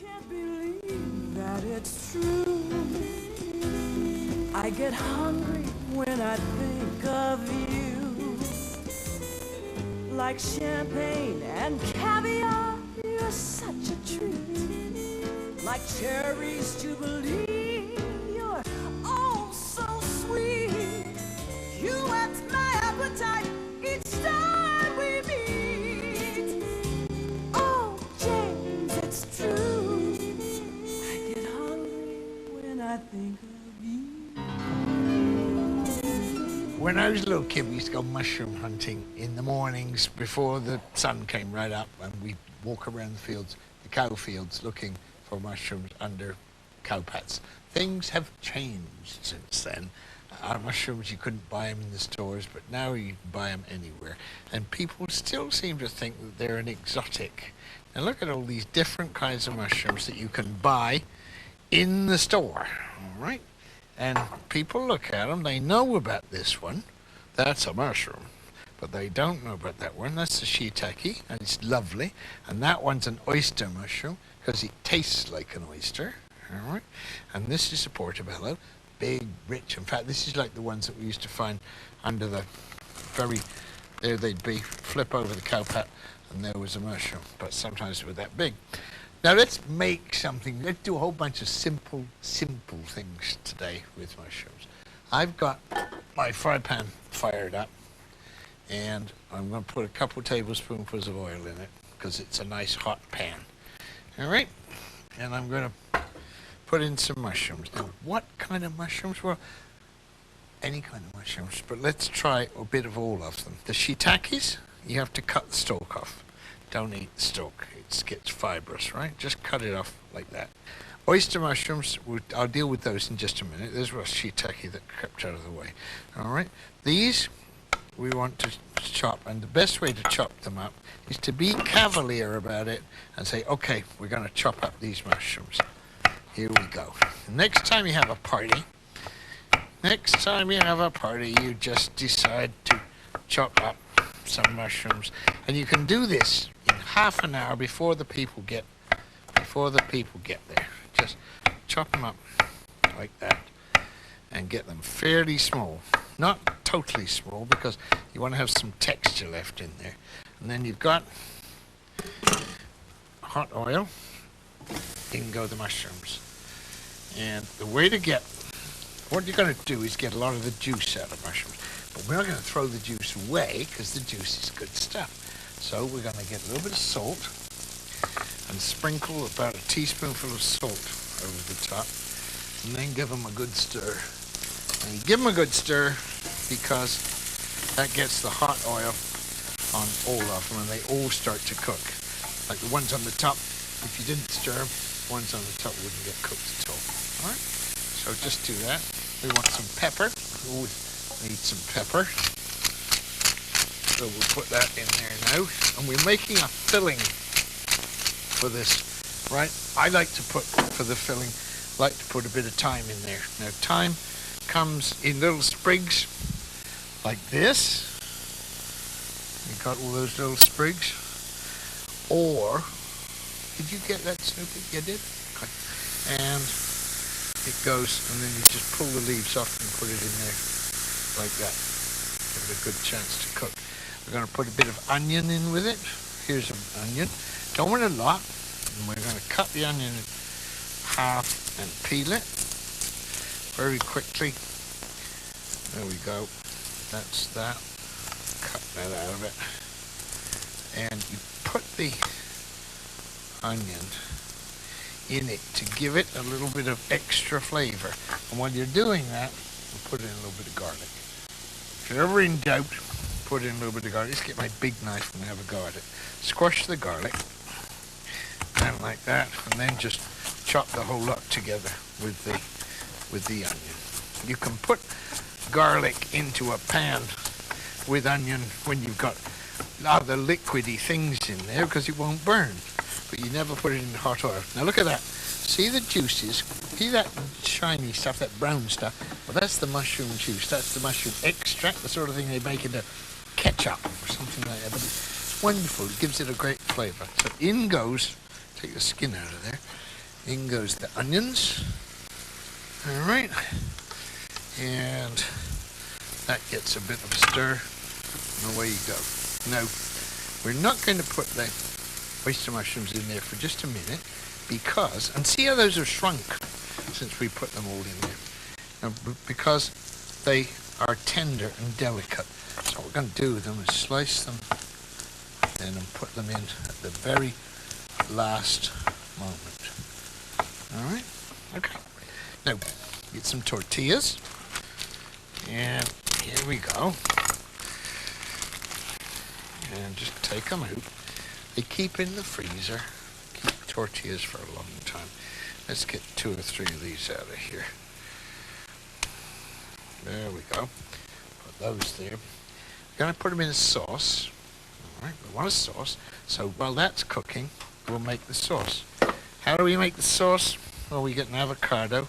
Can't believe that it's true. I get hungry when I think of you. Like champagne and caviar, you're such a treat. Like cherries jubilee, you're oh so sweet. You whet my appetite each time we meet. Oh, James, it's true. I get hungry when I think of you. When I was a little kid, we used to go mushroom hunting in the mornings before the sun came right up, and we'd walk around the fields, the cow fields, looking for mushrooms under cow pats. Things have changed since then. Our mushrooms, you couldn't buy them in the stores, but now you can buy them anywhere. And people still seem to think that they're an exotic. Now look at all these different kinds of mushrooms that you can buy in the store, all right? And people look at them, they know about this one, that's a mushroom. But they don't know about that one, that's the shiitake, and it's lovely. And that one's an oyster mushroom, because it tastes like an oyster, all right? And this is a portobello, big, rich. In fact, this is like the ones that we used to find under the there they'd be, flip over the cow pat, and there was a mushroom, but sometimes they were that big. Now let's make something, let's do a whole bunch of simple things today with mushrooms. I've got my fry pan fired up, and I'm going to put a couple tablespoonfuls of oil in it, because it's a nice hot pan. All right, and I'm going to put in some mushrooms. Now, what kind of mushrooms? Well, any kind of mushrooms, but let's try a bit of all of them. The shiitakes, you have to cut the stalk off. Don't eat the stalk, it gets fibrous, right? Just cut it off like that. Oyster mushrooms, I'll deal with those in just a minute. There's a shiitake that crept out of the way. All right, these we want to chop, and the best way to chop them up is to be cavalier about it and say, okay, we're going to chop up these mushrooms. Here we go. Next time you have a party, you just decide to chop up some mushrooms, and you can do this in half an hour before the people get there. Just chop them up like that and get them fairly small, not totally small, because you want to have some texture left in there. And then you've got hot oil. In go the mushrooms. And the way to get, what you're going to do is get a lot of the juice out of mushrooms. But we're not going to throw the juice away, because the juice is good stuff. So we're going to get a little bit of salt and sprinkle about a teaspoonful of salt over the top, and then give them a good stir. And give them a good stir because that gets the hot oil on all of them, and they all start to cook. Like the ones on the top, if you didn't stir them, ones on the top wouldn't get cooked at all. All right? So just do that. We want some pepper. Ooh, need some pepper. So we'll put that in there now. And we're making a filling for this, right? I like to put, for the filling, like to put a bit of thyme in there. Now thyme comes in little sprigs like this. You got all those little sprigs. Or, did you get that, Snoopy? You did? Okay. And it goes, and then you just pull the leaves off and put it in there like that. Give it a good chance to cook. We're going to put a bit of onion in with it. Here's an onion. Don't want a lot. And we're going to cut the onion in half and peel it very quickly. There we go. That's that. Cut that out of it. And you put the onion in it to give it a little bit of extra flavor. And while you're doing that, we'll put in a little bit of garlic. If you're ever in doubt, put in a little bit of garlic. Just get my big knife and have a go at it. Squash the garlic, down like that, and then just chop the whole lot together with the onion. You can put garlic into a pan with onion when you've got other liquidy things in there, because it won't burn. But you never put it in hot oil. Now look at that. See the juices? See that shiny stuff, that brown stuff? Well, that's the mushroom juice. That's the mushroom extract, the sort of thing they make into ketchup or something like that. But it's wonderful. It gives it a great flavor. So in goes, take the skin out of there, In goes the onions. All right. And that gets a bit of a stir, and away you go. Now, we're not going to put the oyster mushrooms in there for just a minute because, and see how those are shrunk since we put them all in there. Now, because they are tender and delicate. So what we're going to do with them is slice them and then put them in at the very last moment. All right? Okay. Now, get some tortillas. And here we go. And just take them out. They keep in the freezer. Keep tortillas for a long time. Let's get 2 or 3 of these out of here. There we go. Put those there. We're going to put them in a sauce. All right, we want a sauce. So while that's cooking, we'll make the sauce. How do we make the sauce? Well, we get an avocado.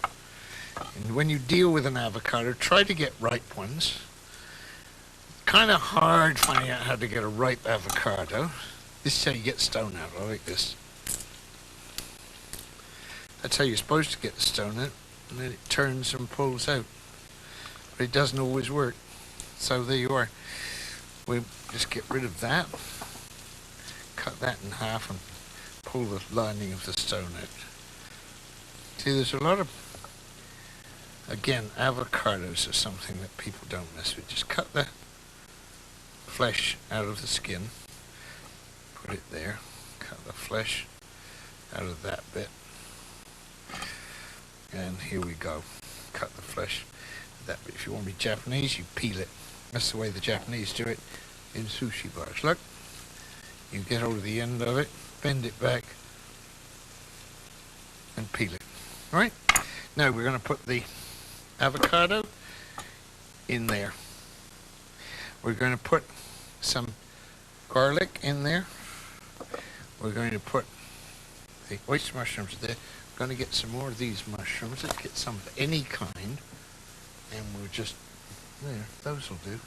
And when you deal with an avocado, try to get ripe ones. Kind of hard finding out how to get a ripe avocado. This is how you get stone out. I like this. That's how you're supposed to get the stone out. And then it turns and pulls out. But it doesn't always work. So there you are. We just get rid of that. Cut that in half and pull the lining of the stone out. See, there's a lot of, again, avocados are something that people don't mess with. Just cut the flesh out of the skin. Put it there. Cut the flesh out of that bit. And here we go. Cut the flesh. That bit. If you want to be Japanese, you peel it. That's the way the Japanese do it in sushi bars. Look. You get hold of the end of it, bend it back, and peel it. Alright? Now we're going to put the avocado in there. We're going to put some garlic in there. We're going to put the oyster mushrooms there. We're going to get some more of these mushrooms. Let's get some of any kind. And we'll just, there, those will do.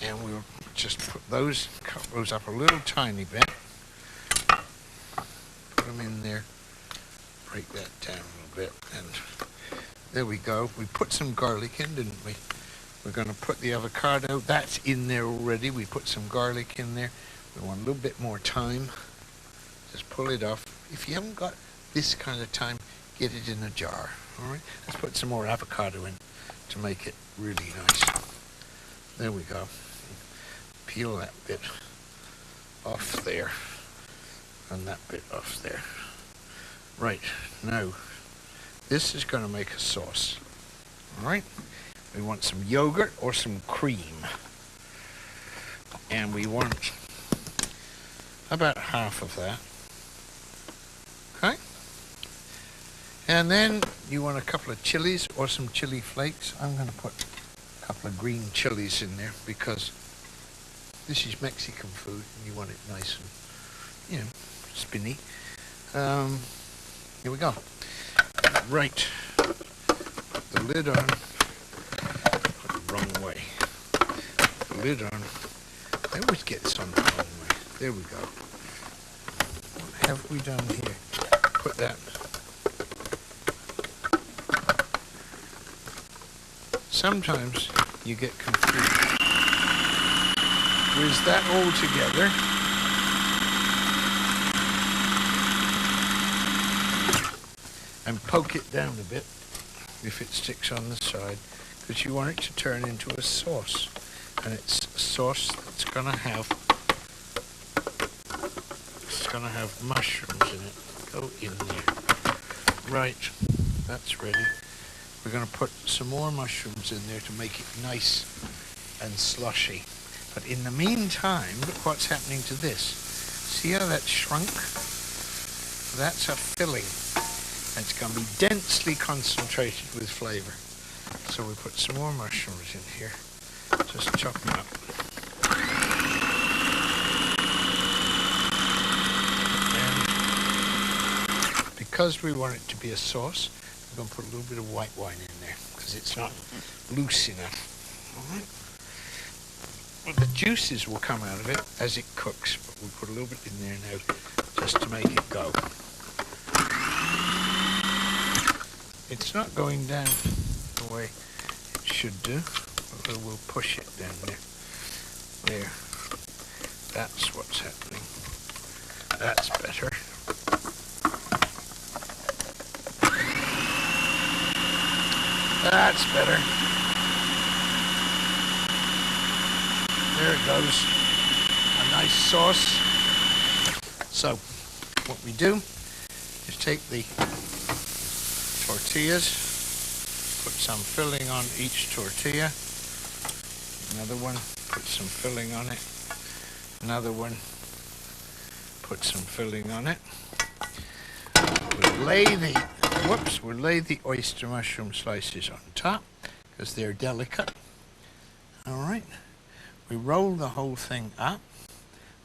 And we'll just put those, cut those up a little tiny bit. Put them in there. Break that down a little bit. And there we go. We put some garlic in, didn't we? We're going to put the avocado. That's in there already. We put some garlic in there. We want a little bit more time. Just pull it off. If you haven't got this kind of time, get it in a jar. All right. Let's put some more avocado in to make it really nice. There we go. Peel that bit off there and that bit off there. Right. Now, this is going to make a sauce. All right. We want some yogurt or some cream. And we want about half of that. Okay. And then you want a couple of chilies or some chili flakes. I'm going to put a couple of green chilies in there because this is Mexican food and you want it nice and, you know, spinny. Here we go. Right. Put the lid on. Put it the wrong way. Put the lid on. I always get this on the wrong way. There we go. What have we done here? Put that. Sometimes you get confused. Whiz that all together. And poke it down a bit if it sticks on the side, because you want it to turn into a sauce. And it's a sauce that's gonna have mushrooms in it. Go in there. Right, that's ready. We're going to put some more mushrooms in there to make it nice and slushy. But in the meantime, look what's happening to this. See how that's shrunk? That's a filling. It's going to be densely concentrated with flavor. So we put some more mushrooms in here. Just chop them up. And because we want it to be a sauce, we're going to put a little bit of white wine in there because it's not loose enough. All right. Well, the juices will come out of it as it cooks, but we'll put a little bit in there now just to make it go. It's not going down the way it should do, but we'll push it down there. There. That's what's happening. That's better. That's better. There it goes. A nice sauce. So, what we do is take the tortillas, put some filling on each tortilla. Another one, put some filling on it. Another one, put some filling on it. We'll lay the oyster mushroom slices on top because they're delicate. All right. We roll the whole thing up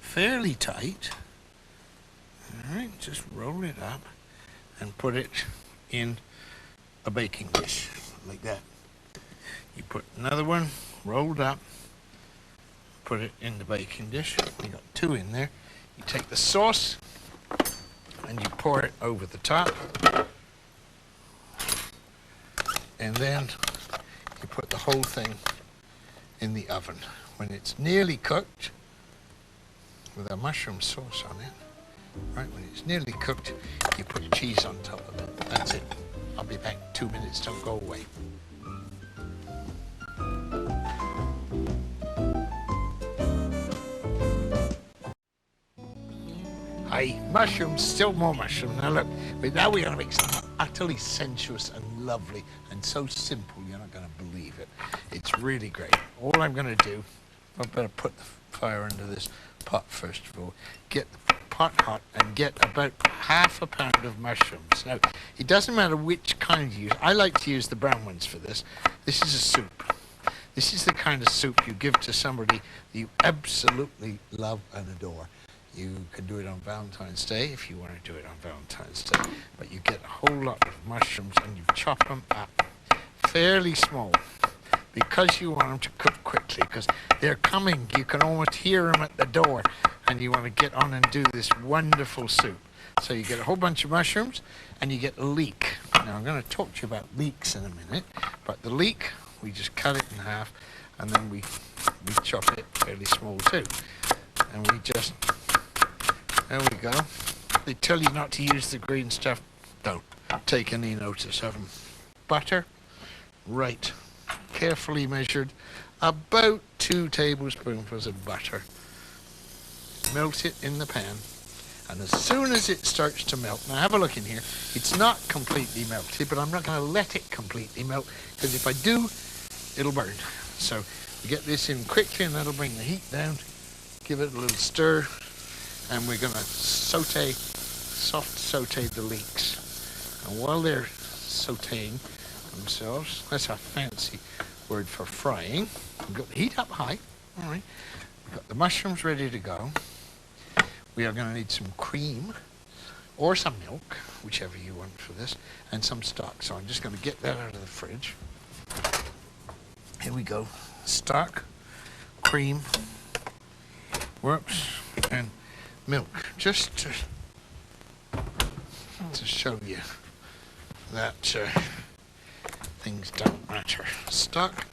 fairly tight. All right, just roll it up and put it in a baking dish like that. You put another one rolled up, put it in the baking dish. We got two in there. You take the sauce and you pour it over the top, and then you put the whole thing in the oven. When it's nearly cooked, with a mushroom sauce on it, right, when it's nearly cooked, you put cheese on top of it. That's it. I'll be back 2 minutes, don't go away. Hi, mushrooms, still more mushroom. Now look, but now we're gonna make something utterly sensuous and lovely and so simple you're not gonna believe it. It's really great. All I'm gonna do, I better put the fire under this pot first of all. Get the pot hot and get about half a pound of mushrooms. Now, it doesn't matter which kind you use. I like to use the brown ones for this. This is a soup. This is the kind of soup you give to somebody you absolutely love and adore. You can do it on Valentine's Day if you want to do it on Valentine's Day. But you get a whole lot of mushrooms and you chop them up fairly small because you want them to cook quickly because they're coming. You can almost hear them at the door and you want to get on and do this wonderful soup. So you get a whole bunch of mushrooms and you get a leek. Now I'm going to talk to you about leeks in a minute, but the leek, we just cut it in half and then we chop it fairly small too. And we just, there we go. They tell you not to use the green stuff. Don't take any notice of them. Butter, right, carefully measured, about 2 tablespoonfuls of butter. Melt it in the pan, and as soon as it starts to melt, now have a look in here, it's not completely melted, but I'm not going to let it completely melt, because if I do, it'll burn. So we get this in quickly, and that'll bring the heat down, give it a little stir, and we're going to soft saute the leeks. And while they're sauteing themselves, that's a fancy word for frying. We've got the heat up high, all right. We've got the mushrooms ready to go. We are going to need some cream or some milk, whichever you want for this, and some stock. So I'm just going to get that out of the fridge. Here we go. Stock, cream, whoops, and milk. Just to show you that things don't matter. Stock,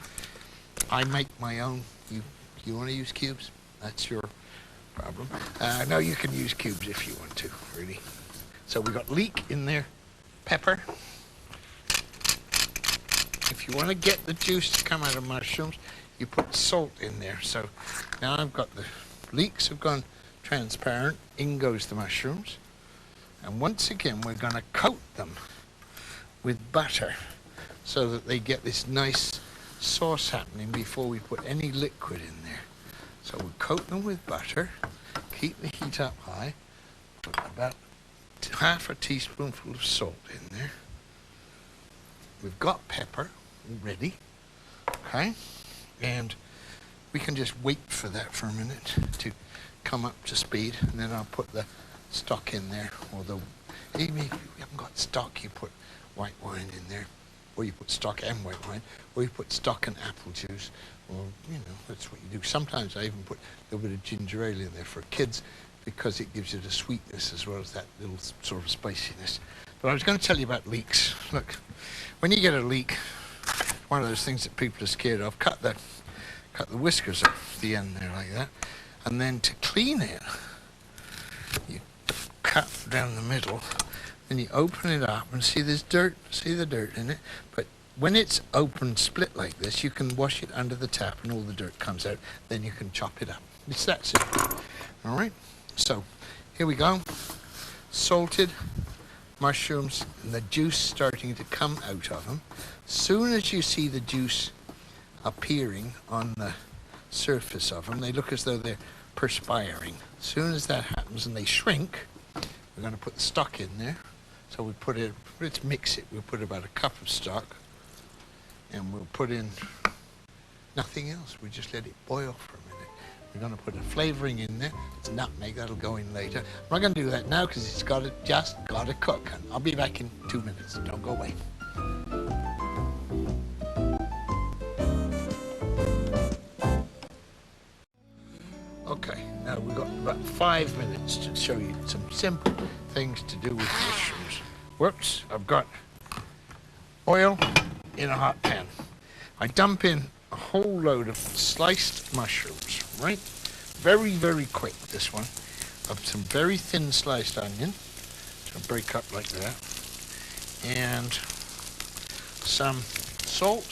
I make my own. You want to use cubes? That's your problem. No, you can use cubes if you want to, really. So we got leek in there, pepper. If you want to get the juice to come out of mushrooms, you put salt in there. So now I've got the leeks have gone transparent. In goes the mushrooms. And once again, we're going to coat them with butter so that they get this nice sauce happening before we put any liquid in there. So we'll coat them with butter, keep the heat up high, put about half a teaspoonful of salt in there. We've got pepper ready, okay? And we can just wait for that for a minute to come up to speed, and then I'll put the stock in there. Although, even if you haven't got stock, you put white wine in there, or you put stock and white wine, or you put stock and apple juice, or, you know, that's what you do. Sometimes I even put a little bit of ginger ale in there for kids because it gives you the sweetness as well as that little sort of spiciness But I was going to tell you about leeks. Look, when you get a leek, one of those things that people are scared of, cut the whiskers off the end there like that. And then to clean it, you cut down the middle, and you open it up and see there's dirt, see the dirt in it. But when it's open split like this, you can wash it under the tap and all the dirt comes out. Then you can chop it up. It's that simple. All right, so here we go. Salted mushrooms and the juice starting to come out of them. Soon as you see the juice appearing on the surface of them, they look as though they're perspiring. Soon as that happens and they shrink, we're going to put the stock in there. So we put it, let's mix it. We'll put about a cup of stock, and we'll put in nothing else. We just let it boil for a minute. We're going to put a flavouring in there. It's nutmeg, that'll go in later. I'm not going to do that now because it's just got to cook. And I'll be back in 2 minutes. Don't go away. Okay, now we've got about 5 minutes to show you some simple things to do with mushrooms. Works. I've got oil in a hot pan. I dump in a whole load of sliced mushrooms, right? Very, very quick, this one. Of some very thin sliced onion. So break up like that. And some salt.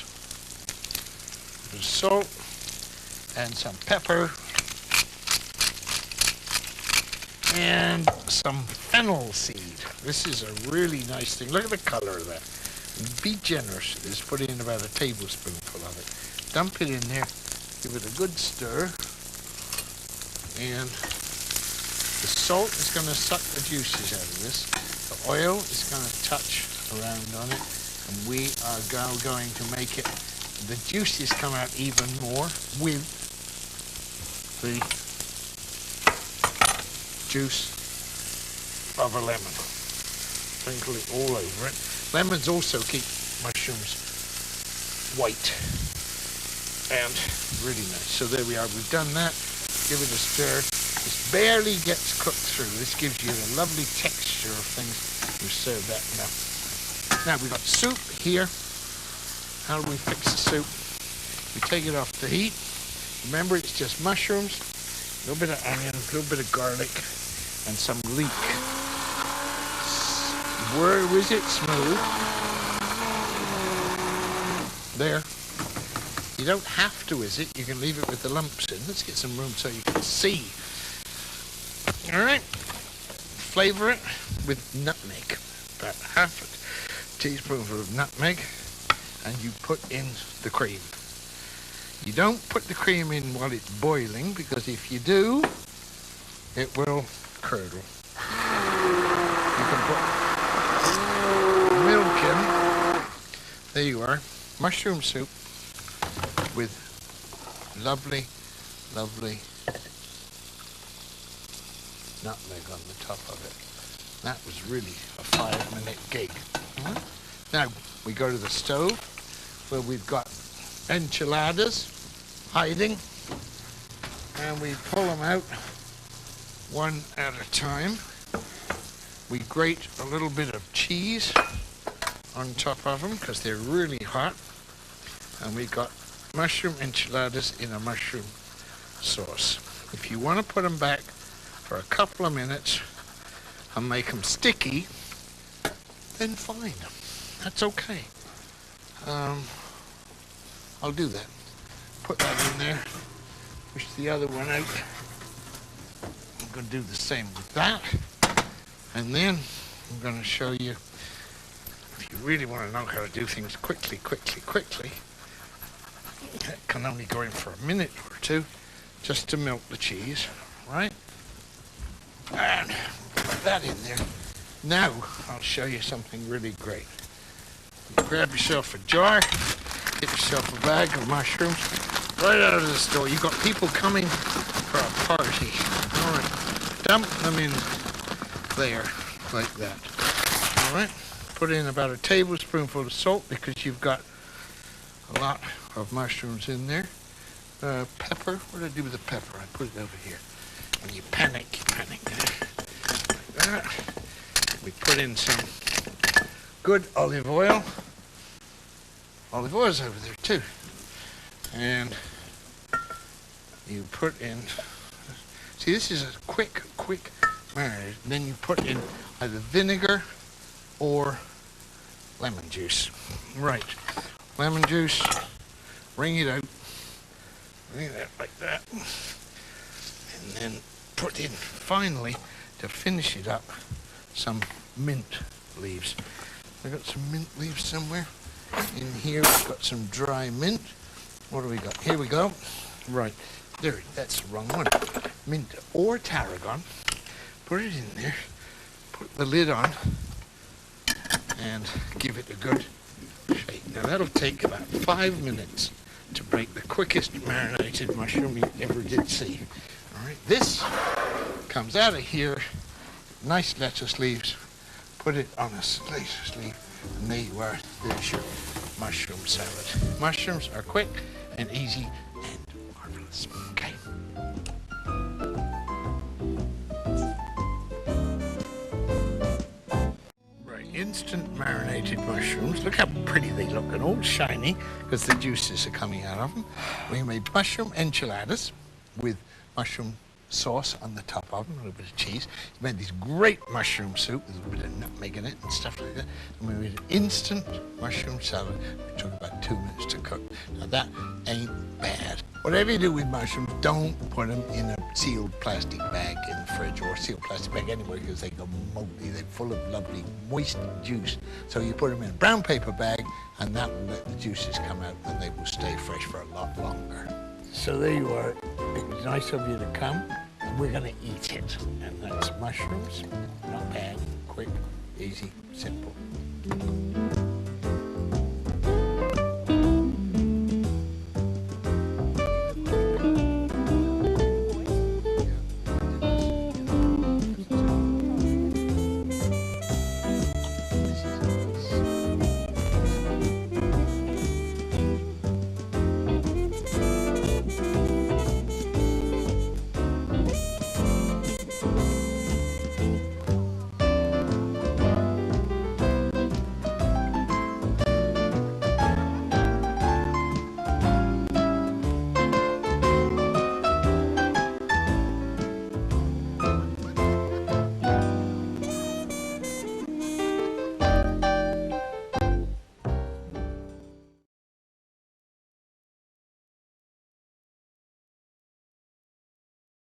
There's salt. And some pepper. And some fennel seed. This is a really nice thing. Look at the color of that. Be generous with this. Put in about a tablespoonful of it. Dump it in there. Give it a good stir. And the salt is going to suck the juices out of this. The oil is going to touch around on it. And we are going to make it, the juices come out even more with the juice of a lemon. Sprinkle it all over it. Lemons also keep mushrooms white and really nice. So there we are. We've done that. Give it a stir. This barely gets cooked through. This gives you a lovely texture of things. We serve that now. Now we've got soup here. How do we fix the soup? We take it off the heat. Remember, it's just mushrooms, a little bit of onion, a little bit of garlic, and some leek. Where is it? Smooth. There. You don't have to, is it? You can leave it with the lumps in. Let's get some room so you can see. All right. Flavor it with nutmeg. About half a teaspoonful of nutmeg. And you put in the cream. You don't put the cream in while it's boiling, because if you do, it will curdle. You can put milk in. There you are. Mushroom soup with lovely, lovely nutmeg on the top of it. That was really a 5-minute gig. Now we go to the stove where we've got enchiladas hiding, and we pull them out one at a time. We grate a little bit of cheese on top of them because they're really hot, and we've got mushroom enchiladas in a mushroom sauce. If you want to put them back for a couple of minutes and make them sticky, then fine. That's okay. I'll do that. Put that in there. Push the other one out. I'm going to do the same with that. And then I'm going to show you, if you really want to know how to do things quickly, it can only go in for a minute or two, just to melt the cheese, right? And put that in there. Now I'll show you something really great. You grab yourself a jar, get yourself a bag of mushrooms right out of the store. You've got people coming for a party. All right, dump them in there like that. All right, put in about a tablespoonful of salt because you've got a lot of mushrooms in there. Pepper, what did I do with the pepper? I put it over here. When you panic there. Like that. We put in some good olive oil. Olive oil's over there too. And you put in, see, this is a quick marinade. Then you put in either vinegar or lemon juice. Right, lemon juice, wring it out like that. And then put in, finally, to finish it up, some mint leaves. I got some mint leaves somewhere. In here we've got some dry mint. What do we got? Here we go. Right, there, that's the wrong one. Mint or tarragon. Put it in there, put the lid on, and give it a good shake. Now that'll take about 5 minutes to make the quickest marinated mushroom you ever did see. All right, this comes out of here, nice lettuce leaves, put it on a lettuce leaf, and there you are, there's your mushroom salad. Mushrooms are quick and easy and marvelous. Okay. Right, instant marinated mushrooms. Look how pretty they look, and all shiny because the juices are coming out of them. We made mushroom enchiladas with mushroom sauce on the top of them, a little bit of cheese. We made this great mushroom soup with a little bit of nutmeg in it and stuff like that. And we made an instant mushroom salad. It took about 2 minutes to cook. Now that ain't bad. Whatever you do with mushrooms, don't put them in a sealed plastic bag in the fridge or a sealed plastic bag anywhere because they go moldy. They're full of lovely moist juice. So you put them in a brown paper bag and that will let the juices come out and they will stay fresh for a lot longer. So there you are. It was nice of you to come. We're going to eat it. And that's mushrooms. Not bad. Quick, easy, simple.